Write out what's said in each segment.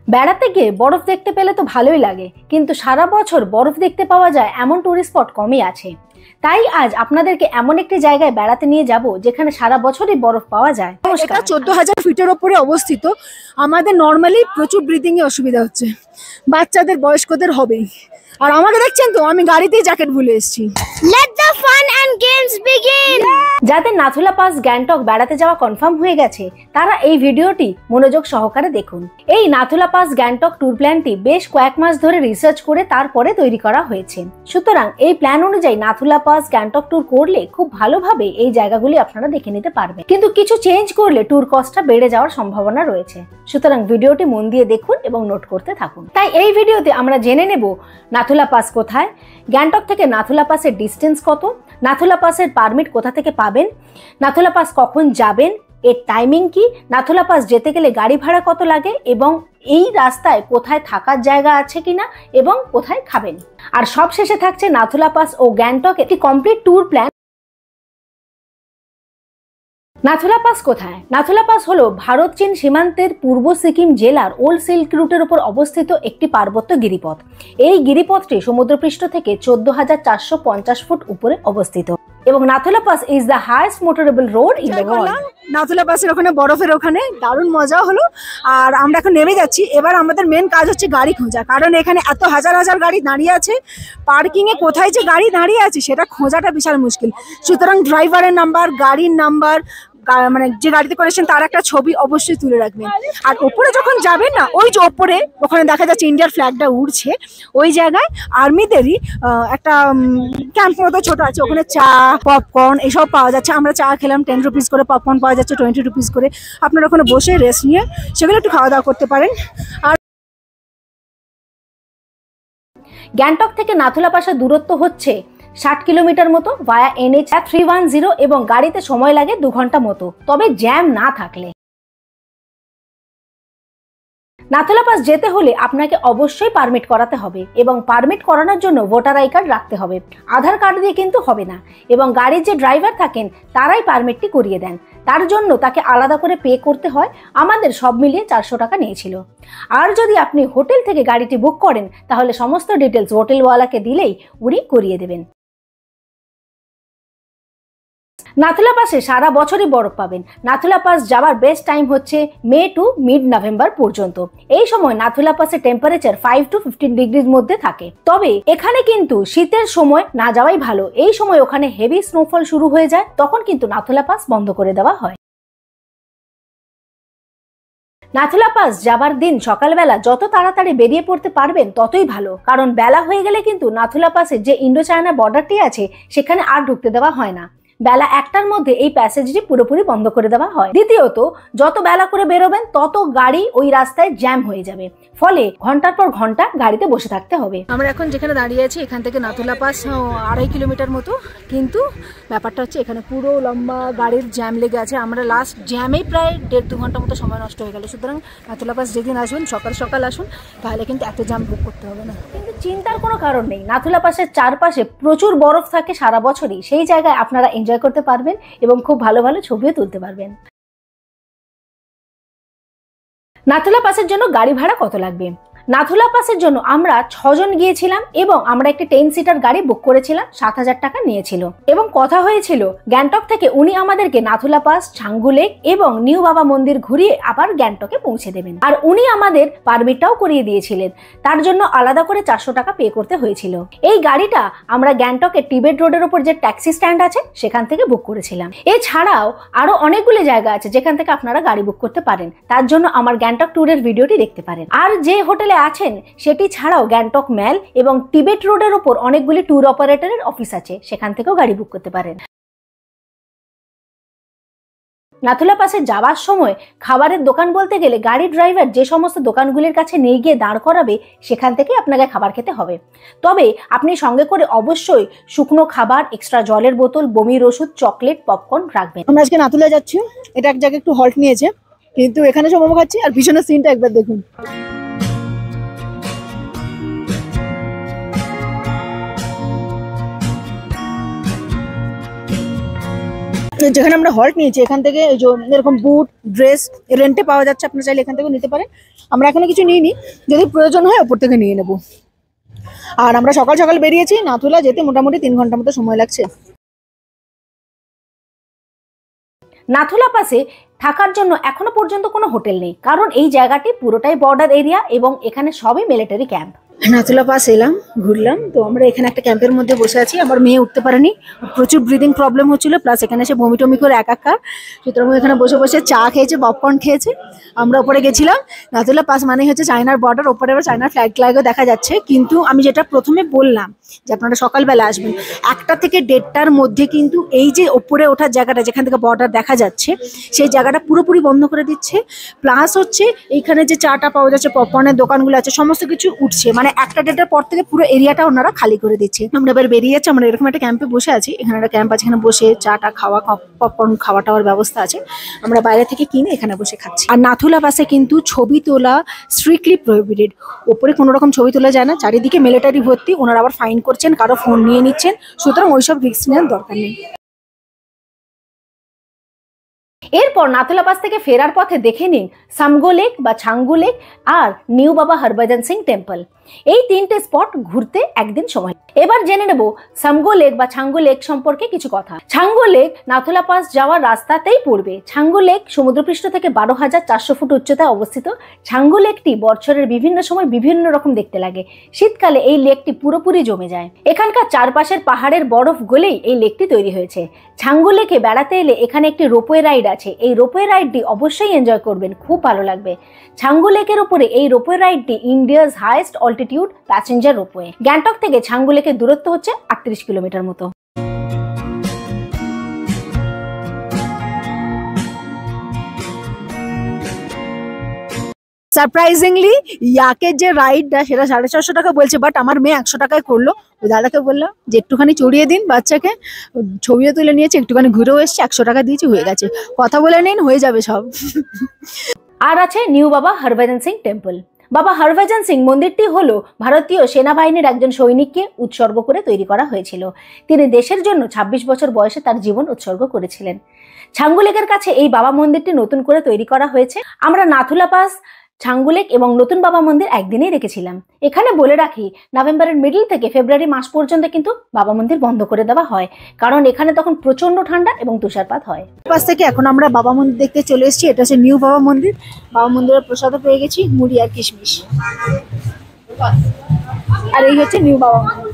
বেড়াতে গিয়ে বরফ দেখতে পেলে তো ভালোই লাগে, কিন্তু সারা বছর বরফ দেখতে পাওয়া যায় এমন টুরিস্ট স্পট কমই আছে। তাই আজ আপনাদেরকে এমন একটি জায়গায় বেড়াতে নিয়ে যাব যেখানে সারা বছরই বরফ পাওয়া যায়। এটা 14,000 ফিটের ওপরে অবস্থিত। আমাদের নর্মালি প্রচুর ব্রিদিং এ অসুবিধা হচ্ছে, বাচ্চাদের বয়স্কদের হবেই। আর আমাকে দেখছেন তো, আমি গাড়িতেই জ্যাকেট ভুলে এসেছি। Let the fun and games begin! যাদের নাথুলা পাস গ্যাংটক বেড়াতে যাওয়া কনফার্ম হয়ে গেছে তারা এই ভিডিওটি মনোযোগ সহকারে দেখুন। এই নাথুলা পাস গ্যাংটক ট্যুর প্ল্যানটি বেশ কয়েক মাস ধরে রিসার্চ করে তারপরে তৈরি করা হয়েছে। সুতরাং এই প্ল্যান অনুযায়ী নাথুলা পাস গ্যাংটক ট্যুর করলে খুব ভালোভাবে এই জায়গাগুলি আপনারা দেখে নিতে পারবেন, কিন্তু কিছু চেঞ্জ করলে ট্যুর কস্টটা বেড়ে যাওয়ার সম্ভাবনা রয়েছে। সুতরাং ভিডিওটি মন দিয়ে দেখুন এবং নোট করতে থাকুন। তাই এই ভিডিওতে আমরা জেনে নেব নাথুলা পাস কোথায়, গ্যাংটক থেকে নাথুলা পাসের ডিস্টেন্স কত, নাথুলা পাসের পারমিট কোথা থেকে পাবেন, নাথুলা পাস কখন যাবেন, এর টাইমিং কি, নাথুলা পাস যেতে গেলে গাড়ি ভাড়া কত লাগে এবং এই রাস্তায় কোথায় থাকার জায়গা আছে কিনা এবং কোথায় খাবেন। আর সবশেষে থাকছে নাথুলা পাস ও গ্যাংটক একটি complete tour plan. Nathula pass কোথায়? নাথুলা পাস হলো ভারত চীন সীমান্তের পূর্ব সিকিম জেলার ওল্ড সিল্ক রুটের উপর অবস্থিত একটি পার্বত্য গিরিপথ। এই গিরিপথটি সমুদ্রপৃষ্ঠ থেকে 14,450 ফুট উপরে অবস্থিত এবং Nathula pass is the highest motorable road in the world. Nathula পাসের ওখানে বরফের ওখানে দারুণ মজা হলো। আর আমরা এখন নেমে যাচ্ছি। এবার আমাদের মেন কাজ হচ্ছে গাড়ি খোঁজা, কারণ এখানে এত হাজার হাজার গাড়ি দাঁড়িয়ে আছে। পার্কিং এ কোথায় যে গাড়ি দাঁড়িয়ে আছে সেটা খোঁজাটা বিশাল মুশকিল। সুতরাং ড্রাইভারের নাম্বার, গাড়ির নাম্বার, মানে যে গাড়িতে করেছেন তার একটা ছবি অবশ্যই তুলে রাখবেন। আর ওপরে যখন যাবেন না, ওই যে ওপরে ওখানে দেখা যাচ্ছে ইন্ডিয়ার ফ্ল্যাগটা উড়ছে, ওই জায়গায় আর্মিদেরই একটা ক্যাম্প মতো ছোট আছে। ওখানে চা, পপকর্ন এসব পাওয়া যাচ্ছে। আমরা চা খেলাম 10 রুপিস করে, পপকর্ন পাওয়া যাচ্ছে 20 রুপিস করে। আপনারা ওখানে বসে রেস্ট নিয়ে সেগুলো একটু খাওয়া দাওয়া করতে পারেন। আর গ্যাংটক থেকে নাথুলা পাসের দূরত্ব হচ্ছে 60 কিলোমিটার মতো ভায়া NH 310 এবং গাড়িতে সময় লাগে 2 ঘন্টা মতো, তবে জ্যাম না থাকলে। নাথুলা পাস যেতে হলে আপনাকে অবশ্যই পারমিট করাতে হবে এবং পারমিট করানোর জন্য ভোটার আই কার্ড রাখতে হবে। আধার কার্ড দিয়ে কিন্তু হবে না এবং গাড়ির যে ড্রাইভার থাকেন তারাই পারমিটটি করিয়ে দেন। তার জন্য তাকে আলাদা করে পে করতে হয়। আমাদের সব মিলিয়ে 400 টাকা নিয়েছিল। আর যদি আপনি হোটেল থেকে গাড়িটি বুক করেন তাহলে সমস্ত ডিটেলস হোটেলওয়ালাকে দিলেই উনি করিয়ে দেবেন। নাথুলা পাসে সারা বছরই বরফ পাবেন। নাথুলা পাস যাওয়ার বেস্ট টাইম হচ্ছে মে টু মিড নভেম্বর পর্যন্ত। এই সময় নাথুলা পাসে টেম্পারেচার 5 to 15 ডিগ্রির মধ্যে থাকে। তবে এখানে কিন্তু শীতের সময় না যাওয়াই ভালো। এই সময় ওখানে হেভি স্নোফল শুরু হয়ে যায়, তখন কিন্তু নাথুলা পাস বন্ধ করে দেওয়া হয়। নাথুলা পাস যাবার দিন সকালবেলা যত তাড়াতাড়ি বেরিয়ে পড়তে পারবেন ততই ভালো, কারণ বেলা হয়ে গেলে কিন্তু নাথুলা পাসে যে ইন্ডো চায়না বর্ডারটি আছে সেখানে আর ঢুকতে দেওয়া হয় না। বেলা 1টার মধ্যে এই প্যাসেজটি পুরোপুরি বন্ধ করে দেওয়া হয়। দ্বিতীয়ত, যত বেলা করে বেরোবেন তত গাড়ি ওই রাস্তায় জ্যাম হয়ে যাবে, ফলে ঘন্টার পর ঘন্টা গাড়িতে বসে থাকতে হবে। আমরা এখন যেখানে দাঁড়িয়ে আছি এখান থেকে নাথুলা পাস 2.5 কিলোমিটার মতো, কিন্তু ব্যাপারটা হচ্ছে এখানে পুরো লম্বা গাড়ির জ্যাম লেগে আছে। আমরা লাস্ট জ্যামেই প্রায় 1.5-2 ঘন্টা মতো সময় নষ্ট হয়ে গেল। সুতরাং নাথুলা পাস যেদিন আসবেন সকাল সকাল আসুন, তাহলে কিন্তু এত জ্যাম বুক করতে হবে না। কিন্তু চিন্তার কোনো কারণ নেই, নাথুলা পাসের চারপাশে প্রচুর বরফ থাকে সারা বছরই। সেই জায়গায় আপনারা এনজয় করতে পারবেন এবং খুব ভালো ভালো ছবিও তুলতে পারবেন। নাথুলা পাসের জন্য গাড়ি ভাড়া কত লাগবে? নাথুলা পাসের জন্য আমরা 6 জন গিয়েছিলাম এবং আমরা একটি 10 সিটার গাড়ি বুক করেছিলাম। 7,000 টাকা নিয়েছিল এবং কথা হয়েছিল গ্যাংটক থেকে উনি আমাদেরকে নাথুলা পাস, ছাঙ্গু লেক এবং নিউ বাবা মন্দির ঘুরিয়ে আবার গ্যাংটকে পৌঁছে দেবেন। আর উনি আমাদের পারমিটটাও করিয়ে দিয়েছিলেন, তার জন্য আলাদা করে 400 টাকা পে করতে হয়েছিল। এই গাড়িটা আমরা গ্যাংটকের টিবেট রোডের উপর যে ট্যাক্সি স্ট্যান্ড আছে সেখান থেকে বুক করেছিলাম। এছাড়াও আরো অনেকগুলো জায়গা আছে যেখান থেকে আপনারা গাড়ি বুক করতে পারেন, তার জন্য আমার গ্যাংটক ট্যুরের ভিডিওটি দেখতে পারেন। আর যে হোটেলে আছেন সেটি ছাড়াও গ্যাংটক ম্যাল এবং টিবেট রোডের উপর অনেকগুলি ট্যুর অপারেটরের অফিস আছে, সেখান থেকেও গাড়ি বুক করতে পারেন। নাথুলা পাসে যাওয়ার সময় খাবারের দোকান বলতে গেলে গাড়ি ড্রাইভার যে সমস্ত দোকানগুলির কাছে নিয়ে গিয়ে দাঁড় করাবে সেখান থেকে আপনাকে খাবার খেতে হবে। তবে আপনি সঙ্গে করে অবশ্যই শুকনো খাবার, এক্সট্রা জলের বোতল, বমির ওষুধ, চকলেট, পপকর্ন রাখবেন। আমরা আজকে নাথুলা যাচ্ছি। এটা এক জায়গায় একটু হল্ট নিয়েছে, কিন্তু এখানে সব মোমো খাচ্ছি। আর পিছনের সিনটা একবার দেখুন। যেখানে আমরা হল্ট নিয়েছি এখান থেকে এই যে এরকম বুট ড্রেস রেন্টে পাওয়া যাচ্ছে, আপনারা চাইলে এখান থেকে নিতে পারেন। আমরা এখানে কিছু নিইনি, যদি প্রয়োজন হয় ওপর থেকে নিয়ে নেব। আর আমরা সকাল সকাল বেরিয়েছি, নাথুলা যেতে মোটামুটি 3 ঘন্টার মতো সময় লাগছে। নাথুলা পাসে থাকার জন্য এখনো পর্যন্ত কোনো হোটেল নেই, কারণ এই জায়গাটি পুরোটাই বর্ডার এরিয়া এবং এখানে সবই মিলিটারি ক্যাম্প। নাথুলা পাস এলাম, ঘুরলাম, তো আমরা এখানে একটা ক্যাম্পের মধ্যে বসে আছি। আমার মেয়ে উঠতে পারেনি, প্রচুর ব্রিদিং প্রবলেম হচ্ছিল, প্লাস এখানে এসে বমি টমি করে একাকার। সুতরাং এখানে বসে বসে চা খেয়েছে, পপকর্ন খেয়েছে। আমরা ওপরে গেছিলাম। নাথুলা পাস মানে হচ্ছে চায়নার বর্ডার, ওপরে আবার চায়নার ফ্ল্যাগও দেখা যাচ্ছে। কিন্তু আমি যেটা প্রথমে বললাম যে আপনারা সকালবেলা আসবেন, 1টা থেকে 1:30টার মধ্যে কিন্তু এই যে ওপরে ওঠার জায়গাটা যেখান থেকে বর্ডার দেখা যাচ্ছে সেই জায়গাটা পুরোপুরি বন্ধ করে দিচ্ছে। প্লাস হচ্ছে এইখানে যে চাটা পাওয়া যাচ্ছে, পপকর্নের দোকানগুলো আছে, সমস্ত কিছু উঠছে, মানে 1টা 1:30টার পর থেকে পুরো এরিয়াটা ওনারা খালি করে দিচ্ছে। আমরা এবার বেরিয়ে যাচ্ছি। আমরা এরকম একটা ক্যাম্পে বসে আছি, এখানে একটা ক্যাম্প আছে, এখানে বসে চাটা খাওয়া, পপকর্ন খাওয়া টাওয়ার ব্যবস্থা আছে। আমরা বাইরে থেকে কিনে এখানে বসে খাচ্ছি। আর নাথুলা পাসে কিন্তু ছবি তোলা স্ট্রিক্টলি প্রহিবিটেড। ওপরে কোনো রকম ছবি তোলা যায় না, চারিদিকে মিলিটারি ভর্তি। ওনারা আবার ফাইন করছেন, কারো ফোন নিয়ে নিচ্ছেন, সুতরাং ওইসব রিস্ক নেওয়ার দরকার নেই। এরপর নাথুলা পাস থেকে ফেরার পথে দেখে নিন সামগো লেক বা ছাঙ্গু লেক আর নিউ বাবা হরভজন সিং টেম্পল। এই 3টে স্পট ঘুরতে একদিন সময়। এবার জেনে নেব সামগো লেক বা ছাঙ্গু লেক সম্পর্কে কিছু কথা। ছাঙ্গু লেক নাথুলা পাস যাওয়ার রাস্তাতেই পড়বে। ছাঙ্গু লেক সমুদ্রপৃষ্ঠ থেকে 12,400 ফুট উচ্চতায় অবস্থিত। ছাঙ্গু লেকটি বছরের বিভিন্ন সময় বিভিন্ন রকম দেখতে লাগে। শীতকালে এই লেকটি পুরোপুরি জমে যায়। এখানকার চারপাশের পাহাড়ের বরফ গলেই এই লেকটি তৈরি হয়েছে। ছাঙ্গু লেকে বেড়াতে এলে এখানে একটি রোপওয়ে রাইড আছে। এই রোপওয়ে রাইডটি অবশ্যই এনজয় করবেন, খুব ভালো লাগবে। ছাঙ্গু লেকের উপরে এই রোপওয়ে রাইডটি India's highest altitude passenger ropeway. Gangtok থেকে ছাঙ্গু লেকের দূরত্ব হচ্ছে 38 কিলোমিটার মতো। সারপ্রাইজিংলি ইয়াকের যে রাইডটা সেটা 450 টাকা বলছে, বাট আমার মেয়ে 100 টাকায় করলো। ওই দাদাকে বললাম যে একটুখানি চড়িয়ে দিন বাচ্চাকে, ছবিও তুলে নিয়েছে, একটুখানি ঘুরেও এসছে, 100 টাকা দিয়েছি, হয়ে গেছে। কথা বলে নিন, হয়ে যাবে সব। আর আছে নিউ বাবা হরভজন সিং টেম্পল। বাবা হরভজন সিং মন্দিরটি হলো ভারতীয় সেনাবাহিনীর একজন সৈনিককে উৎসর্গ করে তৈরি করা হয়েছিল। তিনি দেশের জন্য 26 বছর বয়সে তার জীবন উৎসর্গ করেছিলেন। ছাঙ্গু লেকের কাছে এই বাবা মন্দিরটি নতুন করে তৈরি করা হয়েছে। আমরা নাথুলা পাস, ছাঙ্গু লেক এবং নতুন বাবা মন্দির একদিনেই রেখেছিলাম। এখানে বলে রাখি, নভেম্বরের মিডল থেকে ফেব্রুয়ারি মাস পর্যন্ত কিন্তু বাবা মন্দির বন্ধ করে দেওয়া হয়, কারণ এখানে তখন প্রচন্ড ঠান্ডা এবং তুষারপাত হয়। পাশ থেকে এখন আমরা বাবা মন্দির দেখতে চলে এসেছি। এটা হচ্ছে নিউ বাবা মন্দির। বাবা মন্দিরের প্রসাদও পেয়ে গেছি, মুড়ি আর কিশমিশ। আর এই হচ্ছে নিউ বাবা মন্দির।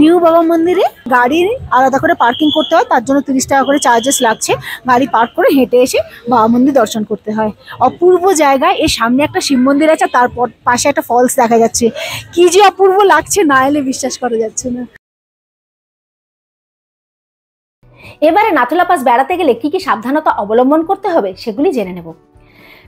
নিউ বাবা মন্দিরে গাড়ি আলাদা করে পার্কিং করতে হয়, তার জন্য 30 টাকা করে চার্জেস লাগছে। গাড়ি পার্ক করে হেঁটে এসে বাবা মন্দির দর্শন করতে হয়। অপূর্ব জায়গায়। এর সামনে একটা শিব মন্দির আছে, তারপর পাশে একটা ফলস দেখা যাচ্ছে। কি যে অপূর্ব লাগছে, না এলে বিশ্বাস করা যাচ্ছে না। এবারে নাথুলা পাস বেড়াতে গেলে কি কি সাবধানতা অবলম্বন করতে হবে সেগুলি জেনে নেব।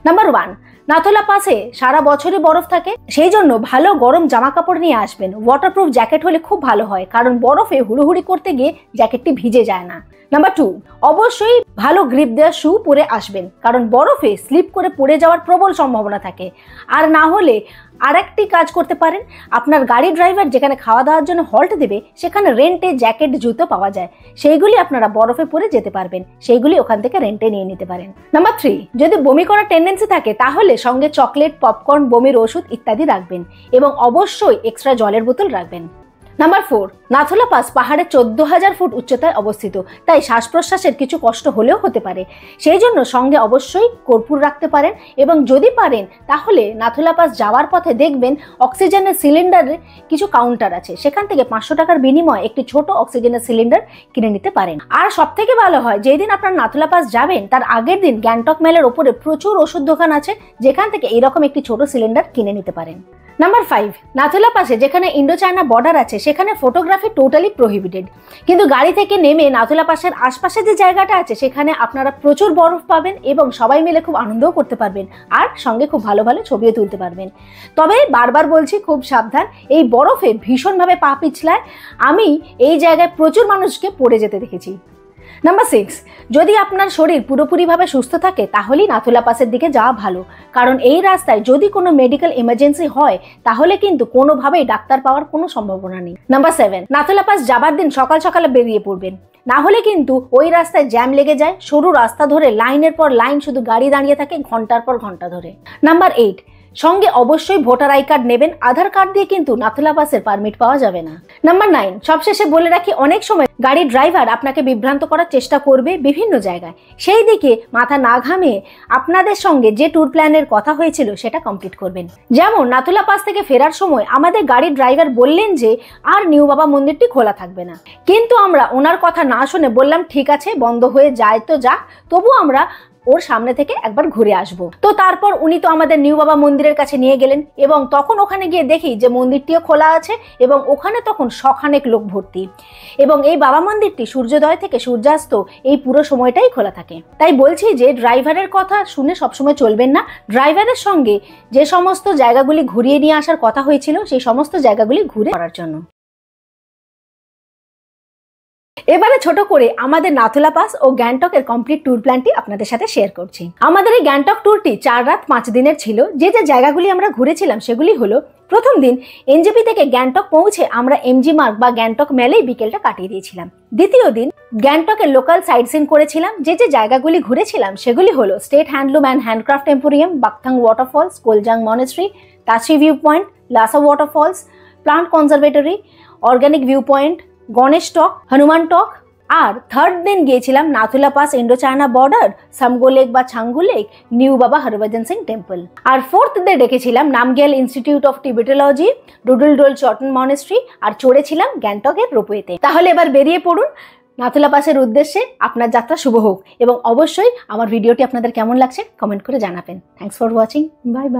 নাম্বার 1, নাথুলা পাসে সারা বছরই বরফ থাকে, সেই জন্য ভালো গরম জামা কাপড় নিয়ে আসবেন। ওয়াটারপ্রুফ জ্যাকেট হলে খুব ভালো হয়, কারণ বরফে হুড়োহুড়ি করতে গিয়ে জ্যাকেটটি ভিজে যায় না। নাম্বার 2, অবশ্যই ভালো গ্রিপ দেওয়া শু পরে আসবেন, কারণ বরফে স্লিপ করে পড়ে যাওয়ার প্রবল সম্ভাবনা থাকে। আর না হলে আরেকটি কাজ করতে পারেন, আপনার গাড়ি ড্রাইভার যেখানে খাওয়া দাওয়ার জন্য হল্ট দেবে সেখানে রেন্টে জ্যাকেট জুতো পাওয়া যায়, সেইগুলি আপনারা বরফে পরে যেতে পারবেন, সেইগুলি ওখান থেকে রেন্টে নিয়ে নিতে পারেন। নাম্বার 3, যদি বমি করার টেন্ডেন্সি থাকে তাহলে সঙ্গে চকলেট, পপকর্ন, বমির ওষুধ ইত্যাদি রাখবেন এবং অবশ্যই এক্সট্রা জলের বোতল রাখবেন। নাম্বার 4, নাথুলা পাস পাহাড়ে 14,000 ফুট উচ্চতায় অবস্থিত, তাই শ্বাস প্রশ্বাসের কিছু কষ্ট হলেও হতে পারে। সেই জন্য সঙ্গে অবশ্যই কর্পূর রাখতে পারেন এবং যদি পারেন তাহলে নাথুলা পাস যাওয়ার পথে দেখবেন অক্সিজেনের সিলিন্ডারের কিছু কাউন্টার আছে, সেখান থেকে 500 টাকার বিনিময়ে একটি ছোট অক্সিজেনের সিলিন্ডার কিনে নিতে পারেন। আর সব থেকে ভালো হয়, যেদিন আপনার নাথুলা পাস যাবেন তার আগের দিন গ্যাংটক মেলের ওপরে প্রচুর ওষুধ দোকান আছে, যেখান থেকে এরকম একটি ছোট সিলিন্ডার কিনে নিতে পারেন। নাম্বার 5, নাথুলা পাসে যেখানে ইন্ডো চায়না বর্ডার আছে সেখানে ফটোগ্রাফি টোটালি প্রহিবিটেড, কিন্তু গাড়ি থেকে নেমে নাথুলা পাসের আশপাশে যে জায়গাটা আছে সেখানে আপনারা প্রচুর বরফ পাবেন এবং সবাই মিলে খুব আনন্দও করতে পারবেন আর সঙ্গে খুব ভালো ভালো ছবিও তুলতে পারবেন। তবে বারবার বলছি, খুব সাবধান, এই বরফে ভীষণভাবে পা পিছলায়। আমি এই জায়গায় প্রচুর মানুষকে পড়ে যেতে দেখেছি। নাম্বার 6, যদি আপনার শরীর পুরোপুরিভাবে সুস্থ থাকে তাহলেই নাথুলা পাসের দিকে যাওয়া ভালো, কারণ এই রাস্তায় যদি কোনো মেডিকেল ইমার্জেন্সি হয় তাহলে কিন্তু কোনোভাবেই ডাক্তার পাওয়ার কোনো সম্ভাবনা নেই। নাম্বার 7, নাথুলা পাস যাবার দিন সকাল সকালে বেরিয়ে পড়বেন, না হলে কিন্তু ওই রাস্তায় জ্যাম লেগে যায়, সরু রাস্তা ধরে লাইনের পর লাইন শুধু গাড়ি দাঁড়িয়ে থাকে ঘন্টার পর ঘন্টা ধরে। নাম্বার 8, সঙ্গে অবশ্যই ভোটার আই কার্ড নেবেন, আধার কার্ড দিয়ে কিন্তু নাথুলা পাসের পারমিট পাওয়া যাবে না। নাম্বার 9, সবশেষে বলে রাখি, অনেক সময় গাড়ির ড্রাইভার আপনাকে বিভ্রান্ত করার চেষ্টা করবে বিভিন্ন জায়গায়, সেই দিকে মাথা না ঘামিয়ে আপনাদের সঙ্গে যে ট্যুর প্ল্যানের কথা হয়েছিল সেটা কমপ্লিট করবেন। যেমন নাথুলা পাস থেকে ফেরার সময় আমাদের গাড়ির ড্রাইভার বললেন যে আর নিউ বাবা মন্দিরটি খোলা থাকবে না, কিন্তু আমরা ওনার কথা না শুনে বললাম ঠিক আছে বন্ধ হয়ে যায় তো যাক, তবু আমরা ওর সামনে থেকে একবার ঘুরে আসবো। তো তারপর উনি তো আমাদের নিউ বাবা মন্দিরের কাছে নিয়ে গেলেন এবং তখন ওখানে গিয়ে দেখি যে মন্দিরটিও খোলা আছে এবং ওখানে তখন শখানেক লোক ভর্তি, এবং এই বাবা মন্দিরটি সূর্যোদয় থেকে সূর্যাস্ত এই পুরো সময়টাই খোলা থাকে। তাই বলছি যে ড্রাইভারের কথা শুনে সবসময় চলবেন না, ড্রাইভারের সঙ্গে যে সমস্ত জায়গাগুলি ঘুরিয়ে নিয়ে আসার কথা হয়েছিল সেই সমস্ত জায়গাগুলি ঘুরে করার জন্য। এবারে ছোট করে আমাদের নাথুলা পাস ও গ্যাংটকের কমপ্লিট ট্যুর প্ল্যানটি আপনাদের সাথে শেয়ার করছি। আমাদের এই গ্যাংটক ট্যুরটি 4 রাত 5 দিনের ছিল। যে যে জায়গাগুলি আমরা ঘুরেছিলাম সেগুলি হলো, প্রথম দিন এনজেপি থেকে গ্যাংটক পৌঁছে আমরা এমজি মার্গ বা গ্যাংটক মেলেই বিকেলটা কাটিয়ে দিয়েছিলাম। দ্বিতীয় দিন গ্যাংটকের লোকাল সাইট সিন করেছিলাম। যে যে জায়গাগুলি ঘুরেছিলাম সেগুলি হলো state handloom and handicraft emporium, Bakthang waterfalls, Kolzang monastery, Tashi view point, Lhasa waterfalls, plant conservatory, organic view point, Ganesh Tok, Hanuman Tok. আর থার্ড দিন গিয়েছিলাম Nathula pass, Indo China border, Tsomgo lake বা Changu lake, new Baba Harbhajan Singh temple. আর ফোর্থ ডে ডেকেছিলাম Namgyal institute of Tibetology, Do Drul Chorten monastery, আর চড়েছিলাম গ্যাংটকের রোপওয়েতে। তাহলে এবার বেরিয়ে পড়ুন নাথুলা পাসের উদ্দেশ্যে। আপনার যাত্রা শুভ হোক এবং অবশ্যই আমার ভিডিওটি আপনাদের কেমন লাগছে কমেন্ট করে জানাবেন। Thanks for watching, bye bye.